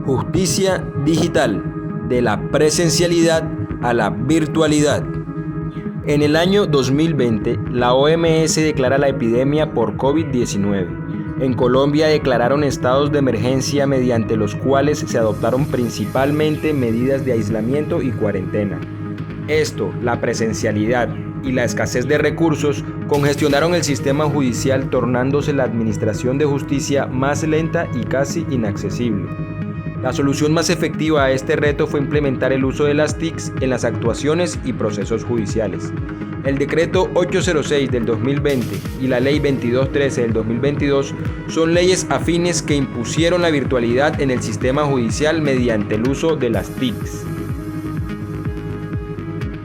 Justicia digital, de la presencialidad a la virtualidad. En el año 2020, la OMS declara la epidemia por COVID-19. En Colombia declararon estados de emergencia mediante los cuales se adoptaron principalmente medidas de aislamiento y cuarentena. Esto, la presencialidad y la escasez de recursos congestionaron el sistema judicial, tornándose la administración de justicia más lenta y casi inaccesible. La solución más efectiva a este reto fue implementar el uso de las TICs en las actuaciones y procesos judiciales. El decreto 806 del 2020 y la ley 2213 del 2022 son leyes afines que impusieron la virtualidad en el sistema judicial mediante el uso de las TICs.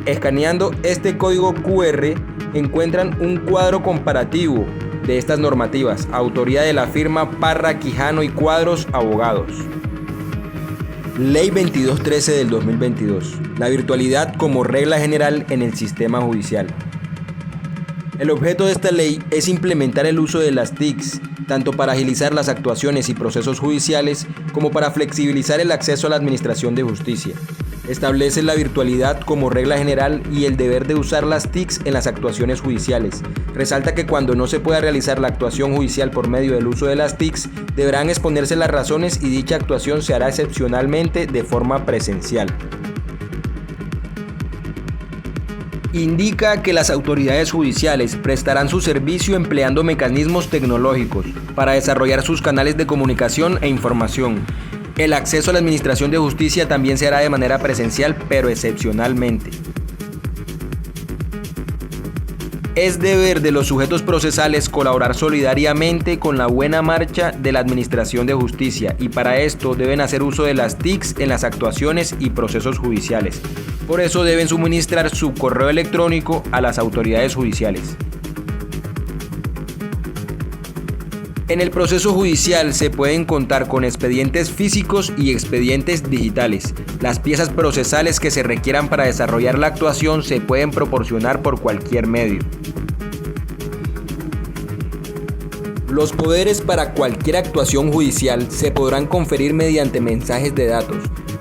Escaneando este código QR encuentran un cuadro comparativo de estas normativas, autoría de la firma Parra, Quijano y Cuadros Abogados. Ley 2213 del 2022. La virtualidad como regla general en el sistema judicial. El objeto de esta ley es implementar el uso de las TICs, tanto para agilizar las actuaciones y procesos judiciales, como para flexibilizar el acceso a la administración de justicia. Establece la virtualidad como regla general y el deber de usar las TICs en las actuaciones judiciales. Resalta que cuando no se pueda realizar la actuación judicial por medio del uso de las TICs, deberán exponerse las razones y dicha actuación se hará excepcionalmente de forma presencial. Indica que las autoridades judiciales prestarán su servicio empleando mecanismos tecnológicos para desarrollar sus canales de comunicación e información. El acceso a la administración de justicia también se hará de manera presencial, pero excepcionalmente. Es deber de los sujetos procesales colaborar solidariamente con la buena marcha de la administración de justicia y para esto deben hacer uso de las TICs en las actuaciones y procesos judiciales. Por eso deben suministrar su correo electrónico a las autoridades judiciales. En el proceso judicial se pueden contar con expedientes físicos y expedientes digitales. Las piezas procesales que se requieran para desarrollar la actuación se pueden proporcionar por cualquier medio. Los poderes para cualquier actuación judicial se podrán conferir mediante mensajes de datos,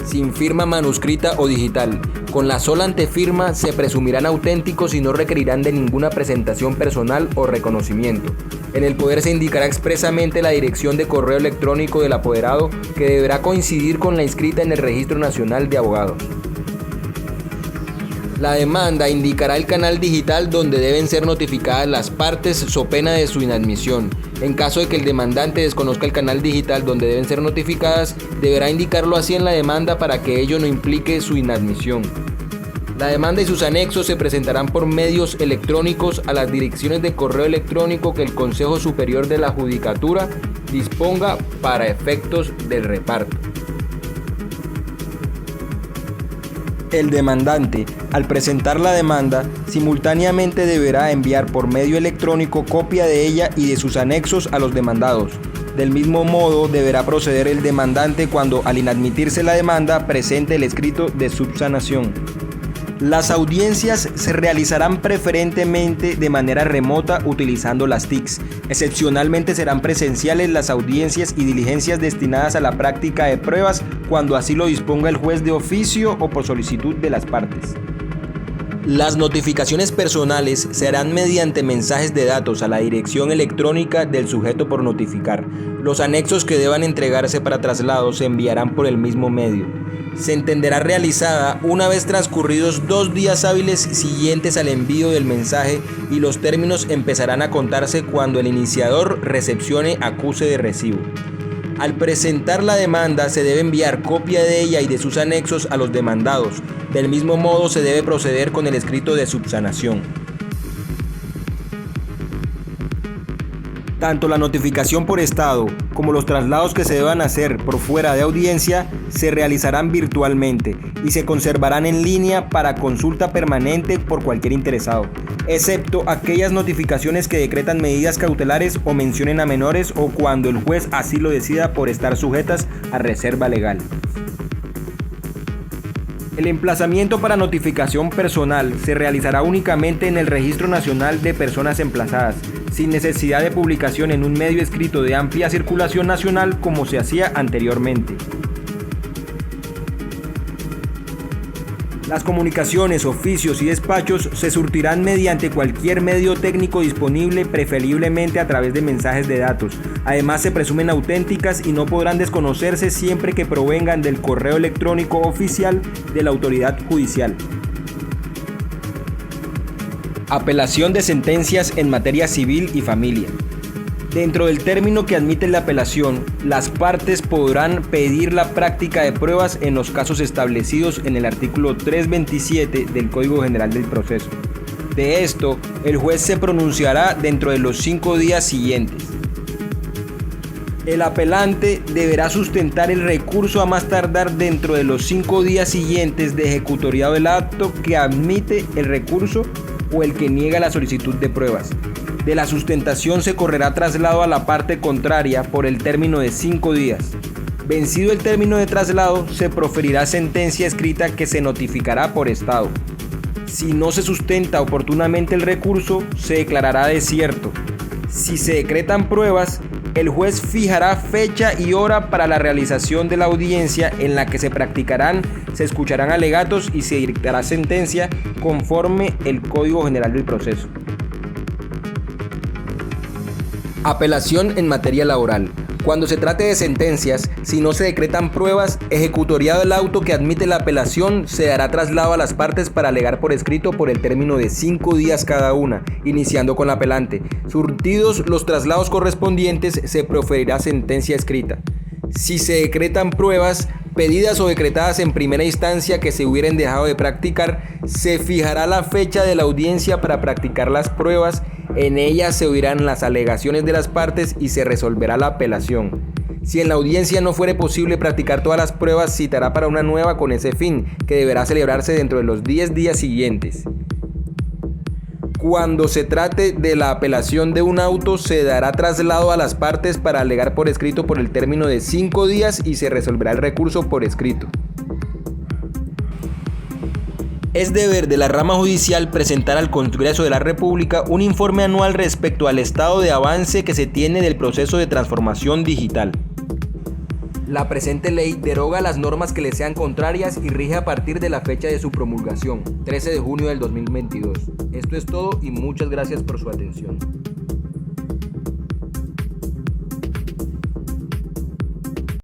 sin firma manuscrita o digital. Con la sola antefirma se presumirán auténticos y no requerirán de ninguna presentación personal o reconocimiento. En el poder se indicará expresamente la dirección de correo electrónico del apoderado, que deberá coincidir con la inscrita en el Registro Nacional de Abogados. La demanda indicará el canal digital donde deben ser notificadas las partes so pena de su inadmisión. En caso de que el demandante desconozca el canal digital donde deben ser notificadas, deberá indicarlo así en la demanda para que ello no implique su inadmisión. La demanda y sus anexos se presentarán por medios electrónicos a las direcciones de correo electrónico que el Consejo Superior de la Judicatura disponga para efectos del reparto. El demandante, al presentar la demanda, simultáneamente deberá enviar por medio electrónico copia de ella y de sus anexos a los demandados. Del mismo modo, deberá proceder el demandante cuando, al inadmitirse la demanda, presente el escrito de subsanación. Las audiencias se realizarán preferentemente de manera remota utilizando las TICs. Excepcionalmente serán presenciales las audiencias y diligencias destinadas a la práctica de pruebas cuando así lo disponga el juez de oficio o por solicitud de las partes. Las notificaciones personales se harán mediante mensajes de datos a la dirección electrónica del sujeto por notificar. Los anexos que deban entregarse para traslado se enviarán por el mismo medio. Se entenderá realizada una vez transcurridos 2 días hábiles siguientes al envío del mensaje y los términos empezarán a contarse cuando el iniciador recepcione acuse de recibo. Al presentar la demanda se debe enviar copia de ella y de sus anexos a los demandados. Del mismo modo se debe proceder con el escrito de subsanación. Tanto la notificación por estado como los traslados que se deban hacer por fuera de audiencia se realizarán virtualmente y se conservarán en línea para consulta permanente por cualquier interesado, excepto aquellas notificaciones que decretan medidas cautelares o mencionen a menores o cuando el juez así lo decida por estar sujetas a reserva legal. El emplazamiento para notificación personal se realizará únicamente en el Registro Nacional de Personas Emplazadas, sin necesidad de publicación en un medio escrito de amplia circulación nacional como se hacía anteriormente. Las comunicaciones, oficios y despachos se surtirán mediante cualquier medio técnico disponible, preferiblemente a través de mensajes de datos. Además, se presumen auténticas y no podrán desconocerse siempre que provengan del correo electrónico oficial de la autoridad judicial. Apelación de sentencias en materia civil y familia. Dentro del término que admite la apelación, las partes podrán pedir la práctica de pruebas en los casos establecidos en el artículo 327 del Código General del Proceso. De esto, el juez se pronunciará dentro de los 5 días siguientes. El apelante deberá sustentar el recurso a más tardar dentro de los 5 días siguientes de ejecutoriado del acto que admite el recurso o el que niega la solicitud de pruebas. De la sustentación se correrá traslado a la parte contraria por el término de 5 días. Vencido el término de traslado, se proferirá sentencia escrita que se notificará por estado. Si no se sustenta oportunamente el recurso, se declarará desierto. Si se decretan pruebas, el juez fijará fecha y hora para la realización de la audiencia en la que se escucharán alegatos y se dictará sentencia conforme el Código General del Proceso. Apelación en materia laboral. Cuando se trate de sentencias, si no se decretan pruebas, ejecutoriado el auto que admite la apelación, se dará traslado a las partes para alegar por escrito por el término de 5 días cada una, iniciando con la apelante. Surtidos los traslados correspondientes, se proferirá sentencia escrita. Si se decretan pruebas, pedidas o decretadas en primera instancia que se hubieran dejado de practicar, se fijará la fecha de la audiencia para practicar las pruebas. En ella se oirán las alegaciones de las partes y se resolverá la apelación. Si en la audiencia no fuere posible practicar todas las pruebas, citará para una nueva con ese fin, que deberá celebrarse dentro de los 10 días siguientes. Cuando se trate de la apelación de un auto, se dará traslado a las partes para alegar por escrito por el término de 5 días y se resolverá el recurso por escrito. Es deber de la rama judicial presentar al Congreso de la República un informe anual respecto al estado de avance que se tiene del proceso de transformación digital. La presente ley deroga las normas que le sean contrarias y rige a partir de la fecha de su promulgación, 13 de junio del 2022. Esto es todo y muchas gracias por su atención.